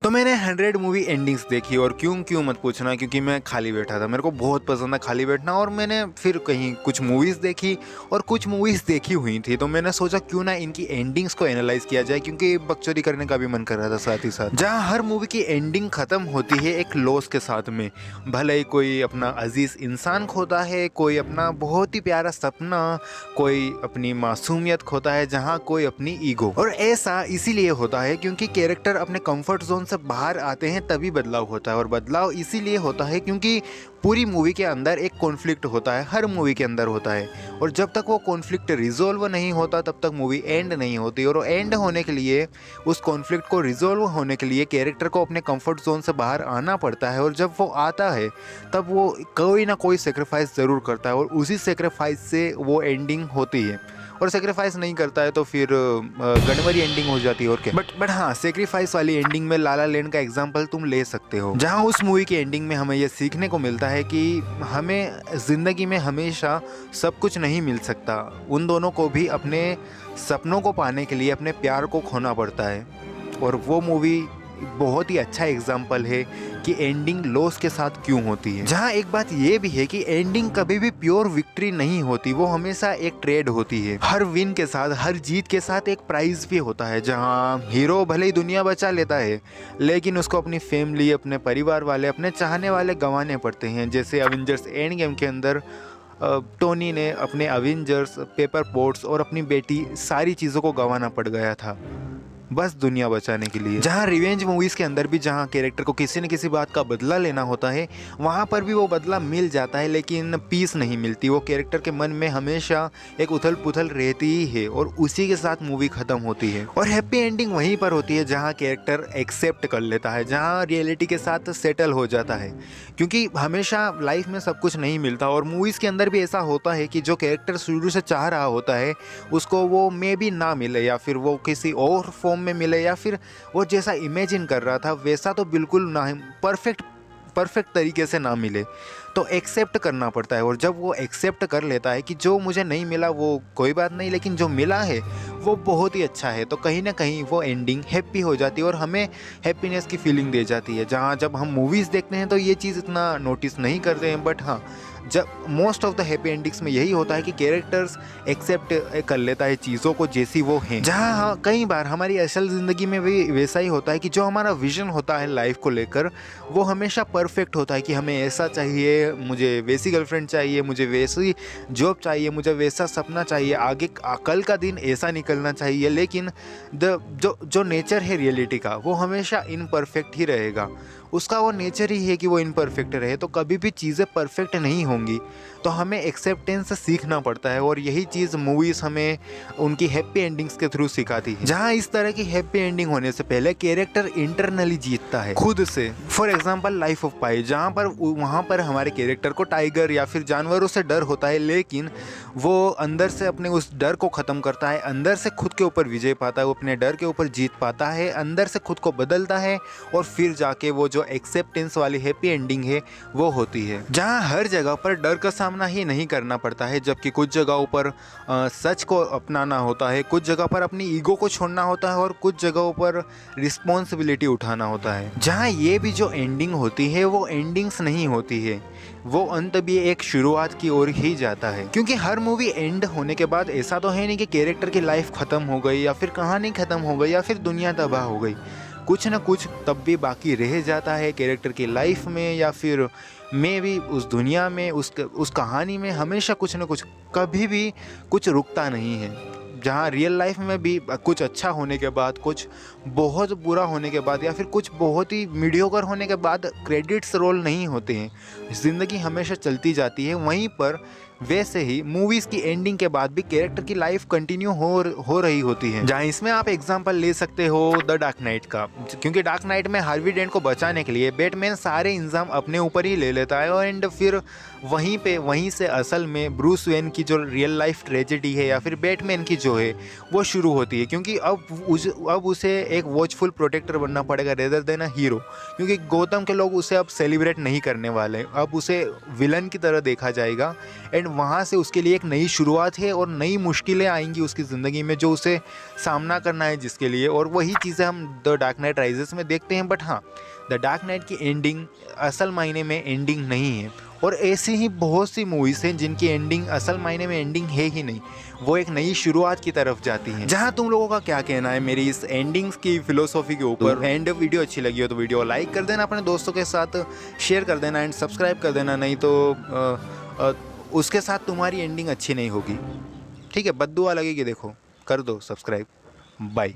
तो मैंने 100 movie endings देखी और क्यों मत पूछना, क्योंकि मैं खाली बैठा था। मेरे को बहुत पसंद है खाली बैठना। और मैंने फिर कहीं कुछ मूवीज़ देखी और कुछ मूवीज़ देखी हुई थी, तो मैंने सोचा क्यों ना इनकी एंडिंग्स को एनालाइज किया जाए, क्योंकि बकचोदी करने का भी मन कर रहा था साथ ही साथ। जहाँ हर मूवी की एंडिंग ख़त्म होती है एक लॉस के साथ में, भले ही कोई अपना अजीज़ इंसान खोता है, कोई अपना बहुत ही प्यारा सपना, कोई अपनी मासूमियत खोता है, जहाँ कोई अपनी ईगो। और ऐसा इसीलिए होता है क्योंकि कैरेक्टर अपने कंफर्ट जोन से बाहर आते हैं, तभी बदलाव होता है। और बदलाव इसीलिए होता है क्योंकि पूरी मूवी के अंदर एक कॉन्फ्लिक्ट होता है, हर मूवी के अंदर होता है। और जब तक वो कॉन्फ्लिक्ट रिजोल्व नहीं होता तब तक मूवी एंड नहीं होती। और एंड होने के लिए, उस कॉन्फ्लिक्ट को रिजोल्व होने के लिए कैरेक्टर को अपने कंफर्ट जोन से बाहर आना पड़ता है। और जब वो आता है तब वो कोई ना कोई सेक्रीफाइस ज़रूर करता है, और उसी सेक्रीफाइस से वो एंडिंग होती है। और सेक्रीफाइस नहीं करता है तो फिर गड़बड़ी एंडिंग हो जाती है। और क्या, बट हाँ, सेक्रीफाइस वाली एंडिंग में ला ला लैंड का एग्जांपल तुम ले सकते हो, जहाँ उस मूवी की एंडिंग में हमें यह सीखने को मिलता है कि हमें ज़िंदगी में हमेशा सब कुछ नहीं मिल सकता। उन दोनों को भी अपने सपनों को पाने के लिए अपने प्यार को खोना पड़ता है। और वो मूवी बहुत ही अच्छा एग्जाम्पल है कि एंडिंग लॉस के साथ क्यों होती है। जहाँ एक बात ये भी है कि एंडिंग कभी भी प्योर विक्ट्री नहीं होती, वो हमेशा एक ट्रेड होती है। हर विन के साथ, हर जीत के साथ एक प्राइज भी होता है। जहाँ हीरो भले ही दुनिया बचा लेता है, लेकिन उसको अपनी फैमिली, अपने परिवार वाले, अपने चाहने वाले गंवाने पड़ते हैं। जैसे एवेंजर्स एंड गेम के अंदर टोनी ने अपने एवेंजर्स, पेपर पोट्स और अपनी बेटी, सारी चीज़ों को गंवाना पड़ गया था बस दुनिया बचाने के लिए। जहाँ रिवेंज मूवीज़ के अंदर भी, जहाँ कैरेक्टर को किसी न किसी बात का बदला लेना होता है, वहाँ पर भी वो बदला मिल जाता है, लेकिन पीस नहीं मिलती। वो कैरेक्टर के मन में हमेशा एक उथल पुथल रहती ही है, और उसी के साथ मूवी ख़त्म होती है। और हैप्पी एंडिंग वहीं पर होती है जहाँ कैरेक्टर एक्सेप्ट कर लेता है, जहाँ रियलिटी के साथ सेटल हो जाता है। क्योंकि हमेशा लाइफ में सब कुछ नहीं मिलता, और मूवीज़ के अंदर भी ऐसा होता है कि जो कैरेक्टर शुरू से चाह रहा होता है उसको वो मे भी ना मिले, या फिर वो किसी और फॉर्म में मिले, या फिर वो जैसा इमेजिन कर रहा था वैसा तो बिल्कुल ना, परफेक्ट तरीके से ना मिले, तो एक्सेप्ट करना पड़ता है। और जब वो एक्सेप्ट कर लेता है कि जो मुझे नहीं मिला वो कोई बात नहीं, लेकिन जो मिला है वो बहुत ही अच्छा है, तो कहीं ना कहीं वो एंडिंग हैप्पी हो जाती है और हमें हैप्पीनेस की फीलिंग दे जाती है। जहाँ जब हम मूवीज़ देखते हैं तो ये चीज़ इतना नोटिस नहीं करते हैं, बट हाँ, जब most of the happy endings में यही होता है कि कैरेक्टर्स एक्सेप्ट कर लेता है चीज़ों को जैसी वो हैं। जहाँ हाँ, कई बार हमारी असल ज़िंदगी में भी वैसा ही होता है कि जो हमारा विजन होता है लाइफ को लेकर, वो हमेशा परफेक्ट होता है कि हमें ऐसा चाहिए, मुझे वैसी गर्लफ्रेंड चाहिए, मुझे वैसी जॉब चाहिए, मुझे वैसा सपना चाहिए, आगे कल का दिन ऐसा निकलना चाहिए। लेकिन जो नेचर है रियलिटी का, वो हमेशा इनपरफेक्ट ही रहेगा। उसका वो नेचर ही है कि वो इनपरफेक्ट रहे, तो कभी भी चीज़ें परफेक्ट नहीं होंगी। तो हमें एक्सेप्टेंस सीखना पड़ता है, और यही चीज़ मूवीज़ हमें उनकी हैप्पी एंडिंग्स के थ्रू सिखाती है। जहाँ इस तरह की हैप्पी एंडिंग होने से पहले कैरेक्टर इंटरनली जीतता है खुद से। फॉर एग्जाम्पल लाइफ ऑफ पाई, जहाँ पर वहाँ पर हमारे कैरेक्टर को टाइगर या फिर जानवरों से डर होता है, लेकिन वो अंदर से अपने उस डर को ख़त्म करता है, अंदर से खुद के ऊपर विजय पाता है, वो अपने डर के ऊपर जीत पाता है, अंदर से खुद को बदलता है, और फिर जाके वो जो एक्सेप्टेंस वाली हैप्पी एंडिंग है वो होती है। जहाँ हर जगह पर डर का सामना ही नहीं करना पड़ता है, जबकि कुछ जगहों पर सच को अपनाना होता है, कुछ जगह पर अपनी ईगो को छोड़ना होता है, और कुछ जगहों पर रिस्पॉन्सिबिलिटी उठाना होता है। जहाँ ये भी जो एंडिंग होती है वो एंडिंग्स नहीं होती है, वो अंत भी एक शुरुआत की ओर ही जाता है। क्योंकि हर मूवी एंड होने के बाद ऐसा तो है नहीं कि कैरेक्टर की लाइफ ख़त्म हो गई, या फिर कहानी ख़त्म हो गई, या फिर दुनिया तबाह हो गई। कुछ ना कुछ तब भी बाकी रह जाता है कैरेक्टर की लाइफ में, या फिर मे भी उस दुनिया में, उस कहानी में हमेशा कुछ ना कुछ, कभी भी कुछ रुकता नहीं है। जहाँ रियल लाइफ में भी कुछ अच्छा होने के बाद, कुछ बहुत बुरा होने के बाद, या फिर कुछ बहुत ही मीडियोकर होने के बाद क्रेडिट्स रोल नहीं होते हैं, ज़िंदगी हमेशा चलती जाती है। वहीं पर वैसे ही मूवीज़ की एंडिंग के बाद भी कैरेक्टर की लाइफ कंटिन्यू हो रही होती है। जहाँ इसमें आप एग्जांपल ले सकते हो द डार्क नाइट का, क्योंकि डार्क नाइट में हार्वी डेंट को बचाने के लिए बैटमैन सारे इंजाम अपने ऊपर ही ले लेता है, एंड फिर वहीं से असल में ब्रूस वेन की जो रियल लाइफ ट्रेजेडी है, या फिर बैटमैन की जो है, वो शुरू होती है। क्योंकि अब उसे एक वॉचफुल प्रोटेक्टर बनना पड़ेगा रेदर देन अ हीरो, क्योंकि गौतम के लोग उसे अब सेलिब्रेट नहीं करने वाले, अब उसे विलन की तरह देखा जाएगा। एंड वहाँ से उसके लिए एक नई शुरुआत है और नई मुश्किलें आएंगी उसकी ज़िंदगी में जो उसे सामना करना है जिसके लिए, और वही चीज़ें हम द डार्क नाइट राइजेस में देखते हैं। बट हाँ, द डार्क नाइट की एंडिंग असल मायने में एंडिंग नहीं है, और ऐसी ही बहुत सी मूवीज़ हैं जिनकी एंडिंग असल मायने में एंडिंग है ही नहीं, वो एक नई शुरुआत की तरफ जाती हैं। जहां तुम लोगों का क्या कहना है मेरी इस एंडिंग्स की फिलोसॉफी के ऊपर, एंड वीडियो अच्छी लगी हो तो वीडियो लाइक कर देना, अपने दोस्तों के साथ शेयर कर देना एंड सब्सक्राइब कर देना, नहीं तो उसके साथ तुम्हारी एंडिंग अच्छी नहीं होगी। ठीक है, बद्दुआ लगेगी, देखो कर दो सब्सक्राइब। बाय।